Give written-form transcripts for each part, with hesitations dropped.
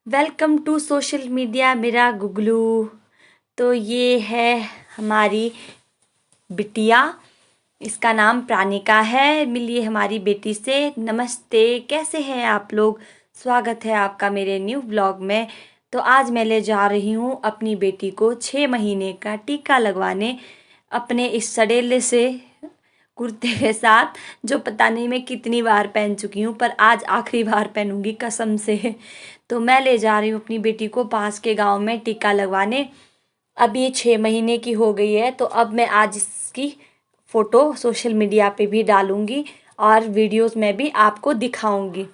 Welcome to social media मेरा गुगलू। तो ये है हमारी बिटिया, इसका नाम प्राणिका है। मिलिए हमारी बेटी से। नमस्ते, कैसे हैं आप लोग? स्वागत है आपका मेरे न्यू ब्लॉग में। तो आज मैं ले जा रही हूँ अपनी बेटी को 6 महीने का टीका लगवाने, अपने इस सडेले से कुर्ते के साथ, जो पता नहीं मैं कितनी बार पहन चुकी हूँ, पर आज आखिरी बार पहनूंगी कसम से। तो मैं ले जा रही हूँ अपनी बेटी को पास के गांव में टीका लगवाने। अब ये 6 महीने की हो गई है, तो अब मैं आज इसकी फ़ोटो सोशल मीडिया पे भी डालूंगी और वीडियोस में भी आपको दिखाऊंगी।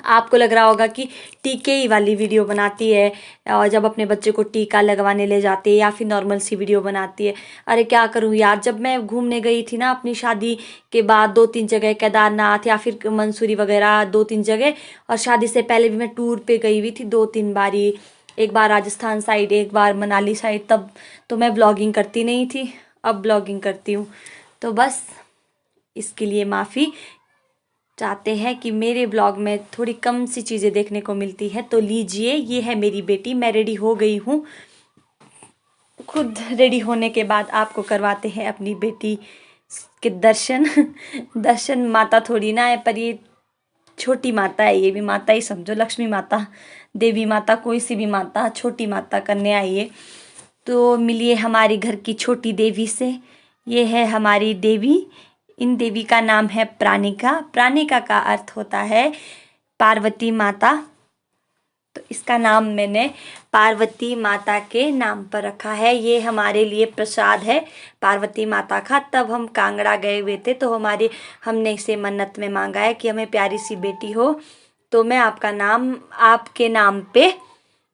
आपको लग रहा होगा कि टीके ही वाली वीडियो बनाती है, और जब अपने बच्चे को टीका लगवाने ले जाती है, या फिर नॉर्मल सी वीडियो बनाती है। अरे क्या करूँ यार, जब मैं घूमने गई थी ना अपनी शादी के बाद 2-3 जगह, केदारनाथ या फिर मंसूरी वगैरह 2-3 जगह, और शादी से पहले भी मैं टूर पे गई हुई थी 2-3 बारी। एक बार राजस्थान साइड, एक बार मनाली साइड। तब तो मैं ब्लॉगिंग करती नहीं थी, अब ब्लॉगिंग करती हूँ। तो बस इसके लिए माफ़ी चाहते हैं कि मेरे ब्लॉग में थोड़ी कम सी चीज़ें देखने को मिलती है। तो लीजिए, ये है मेरी बेटी। मैं रेडी हो गई हूँ। खुद रेडी होने के बाद आपको करवाते हैं अपनी बेटी के दर्शन। दर्शन माता थोड़ी ना है, पर ये छोटी माता है। ये भी माता ही समझो, लक्ष्मी माता, देवी माता, कोई सी भी माता, छोटी माता करने आई है। तो मिलिए हमारी घर की छोटी देवी से। ये है हमारी देवी। इन देवी का नाम है प्राणिका। प्राणिका का अर्थ होता है पार्वती माता। तो इसका नाम मैंने पार्वती माता के नाम पर रखा है। ये हमारे लिए प्रसाद है पार्वती माता का। तब हम कांगड़ा गए हुए थे, तो हमने इसे मन्नत में मांगा है कि हमें प्यारी सी बेटी हो, तो मैं आपका नाम, आपके नाम पे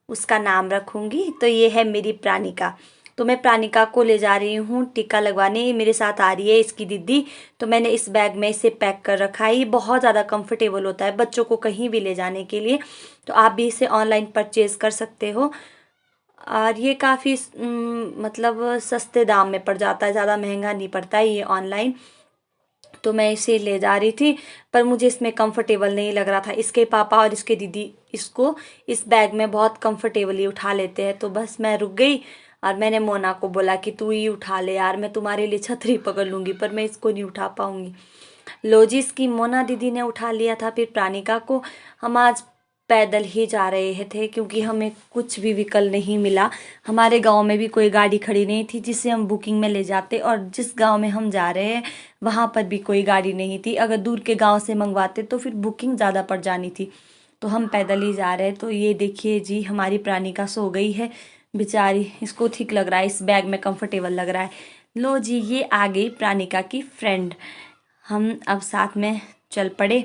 उसका नाम रखूंगी। तो ये है मेरी प्राणिका। तो मैं प्राणिका को ले जा रही हूँ टीका लगवाने। मेरे साथ आ रही है इसकी दीदी। तो मैंने इस बैग में इसे पैक कर रखा है। ये बहुत ज़्यादा कंफर्टेबल होता है बच्चों को कहीं भी ले जाने के लिए। तो आप भी इसे ऑनलाइन परचेज़ कर सकते हो, और ये काफ़ी मतलब सस्ते दाम में पड़ जाता है, ज़्यादा महंगा नहीं पड़ता है ये ऑनलाइन। तो मैं इसे ले जा रही थी, पर मुझे इसमें कंफर्टेबल नहीं लग रहा था। इसके पापा और इसके दीदी इसको इस बैग में बहुत कंफर्टेबली उठा लेते हैं। तो बस मैं रुक गई और मैंने मोना को बोला कि तू ही उठा ले यार, मैं तुम्हारे लिए छतरी पकड़ लूँगी, पर मैं इसको नहीं उठा पाऊँगी। लो जी, इसकी मोना दीदी ने उठा लिया था। फिर प्राणिका को हम आज पैदल ही जा रहे थे, क्योंकि हमें कुछ भी विकल्प नहीं मिला। हमारे गांव में भी कोई गाड़ी खड़ी नहीं थी जिसे हम बुकिंग में ले जाते, और जिस गांव में हम जा रहे हैं वहां पर भी कोई गाड़ी नहीं थी। अगर दूर के गांव से मंगवाते तो फिर बुकिंग ज़्यादा पड़ जानी थी। तो हम पैदल ही जा रहे हैं। तो ये देखिए जी, हमारी प्राणिका सो गई है बेचारी। इसको ठीक लग रहा है, इस बैग में कंफर्टेबल लग रहा है। लो जी, ये आ गई प्राणिका की फ्रेंड। हम अब साथ में चल पड़े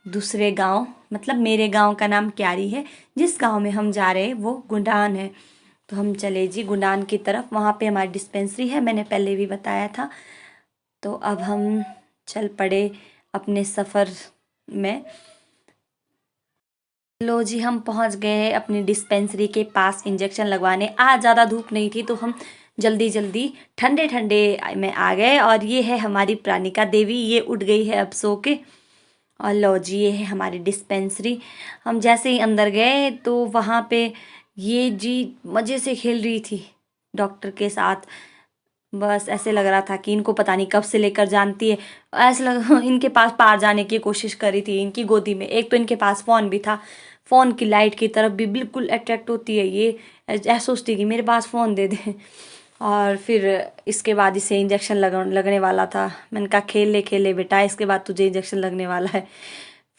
दूसरे गांव। मतलब मेरे गांव का नाम क्यारी है, जिस गांव में हम जा रहे हैं वो गुंडान है। तो हम चले जी गुंडान की तरफ। वहाँ पे हमारी डिस्पेंसरी है, मैंने पहले भी बताया था। तो अब हम चल पड़े अपने सफ़र में। लो जी, हम पहुँच गए हैं अपनी डिस्पेंसरी के पास इंजेक्शन लगवाने। आज ज़्यादा धूप नहीं थी, तो हम जल्दी जल्दी ठंडे ठंडे में आ गए। और ये है हमारी प्राणिका देवी, ये उठ गई है अब सो के। और लो जी, ये है हमारी डिस्पेंसरी। हम जैसे ही अंदर गए तो वहाँ पे ये जी मज़े से खेल रही थी डॉक्टर के साथ। बस ऐसे लग रहा था कि इनको पता नहीं कब से लेकर जानती है। ऐसे लग इनके पास पार जाने की कोशिश करी थी, इनकी गोदी में। एक तो इनके पास फ़ोन भी था, फ़ोन की लाइट की तरफ भी बिल्कुल अट्रैक्ट होती है ये। ऐसा सोचती कि मेरे पास फ़ोन दे दे। और फिर इसके बाद इसे इंजेक्शन लगने वाला था। मैंने कहा खेल ले खेल ले बेटा, इसके बाद तुझे इंजेक्शन लगने वाला है।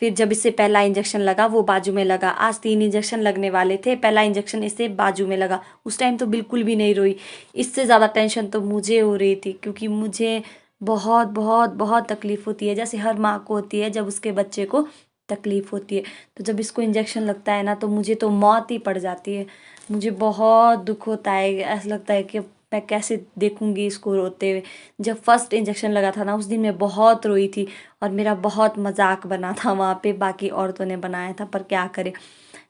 फिर जब इससे पहला इंजेक्शन लगा वो बाजू में लगा। आज 3 इंजेक्शन लगने वाले थे, पहला इंजेक्शन इसे बाजू में लगा। उस टाइम तो बिल्कुल भी नहीं रोई। इससे ज़्यादा टेंशन तो मुझे हो रही थी, क्योंकि मुझे बहुत बहुत बहुत तकलीफ़ होती है, जैसे हर माँ को होती है जब उसके बच्चे को तकलीफ़ होती है। तो जब इसको इंजेक्शन लगता है ना, तो मुझे तो मौत ही पड़ जाती है। मुझे बहुत दुख होता है, ऐसा लगता है कि मैं कैसे देखूंगी इसको रोते हुए। जब फर्स्ट इंजेक्शन लगा था ना, उस दिन मैं बहुत रोई थी, और मेरा बहुत मजाक बना था वहाँ पे, बाकी औरतों ने बनाया था, पर क्या करे।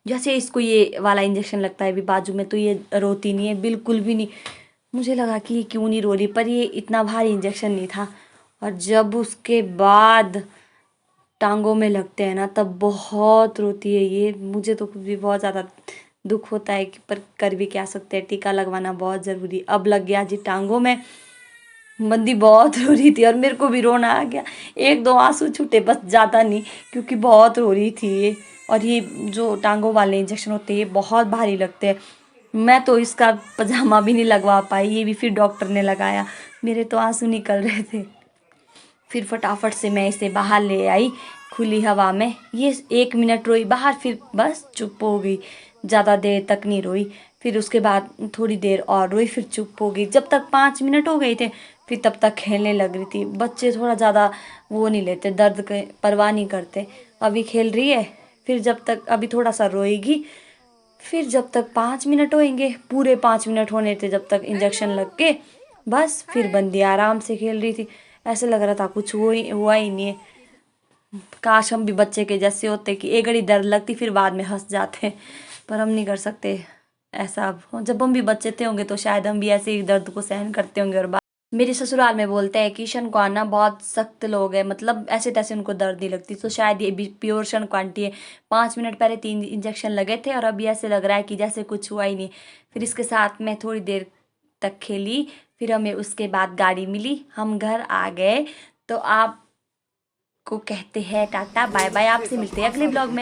जैसे इसको ये वाला इंजेक्शन लगता है अभी बाजू में, तो ये रोती नहीं है बिल्कुल भी नहीं। मुझे लगा कि ये क्यों नहीं रो रही, पर ये इतना भारी इंजेक्शन नहीं था। और जब उसके बाद टांगों में लगते हैं ना तब बहुत रोती है ये। मुझे तो खुद भी बहुत ज़्यादा दुख होता है कि पर कर भी क्या सकते हैं, टीका लगवाना बहुत ज़रूरी। अब लग गया जी टांगों में। बंदी बहुत रो रही थी और मेरे को भी रोना आ गया। एक दो आंसू छूटे बस, ज़्यादा नहीं, क्योंकि बहुत रो रही थी ये। और ये जो टांगों वाले इंजेक्शन होते हैं ये बहुत भारी लगते हैं। मैं तो इसका पजामा भी नहीं लगवा पाई, ये भी फिर डॉक्टर ने लगाया। मेरे तो आंसू निकल रहे थे। फिर फटाफट से मैं इसे बाहर ले आई खुली हवा में। ये 1 मिनट रोई बाहर, फिर बस चुप हो गई। ज़्यादा देर तक नहीं रोई। फिर उसके बाद थोड़ी देर और रोई, फिर चुप हो गई। जब तक 5 मिनट हो गए थे फिर तब तक खेलने लग रही थी। बच्चे थोड़ा ज़्यादा वो नहीं लेते, दर्द के परवाह नहीं करते। अभी खेल रही है, फिर जब तक अभी थोड़ा सा रोएगी, फिर जब तक 5 मिनट होएंगे, पूरे 5 मिनट होने थे जब तक इंजेक्शन लग के, बस फिर बंदी आराम से खेल रही थी। ऐसे लग रहा था कुछ हुआ ही नहीं है। काश हम भी बच्चे के जैसे होते कि एक घड़ी दर्द लगती फिर बाद में हंस जाते, पर हम नहीं कर सकते ऐसा। अब जब हम भी बच्चे थे होंगे तो शायद हम भी ऐसे ही दर्द को सहन करते होंगे। और मेरे ससुराल में बोलते हैं कि शनक्वान ना बहुत सख्त लोग हैं, मतलब ऐसे तैसे उनको दर्द नहीं लगती, तो शायद ये भी प्योर शनक्वांटी है। 5 मिनट पहले 3 इंजेक्शन लगे थे और अभी ऐसे लग रहा है कि जैसे कुछ हुआ ही नहीं। फिर इसके साथ में थोड़ी देर तक खेली, फिर हमें उसके बाद गाड़ी मिली, हम घर आ गए। तो आपको कहते हैं टाटा बाय बाय, आपसे मिलते हैं अगले ब्लॉग में।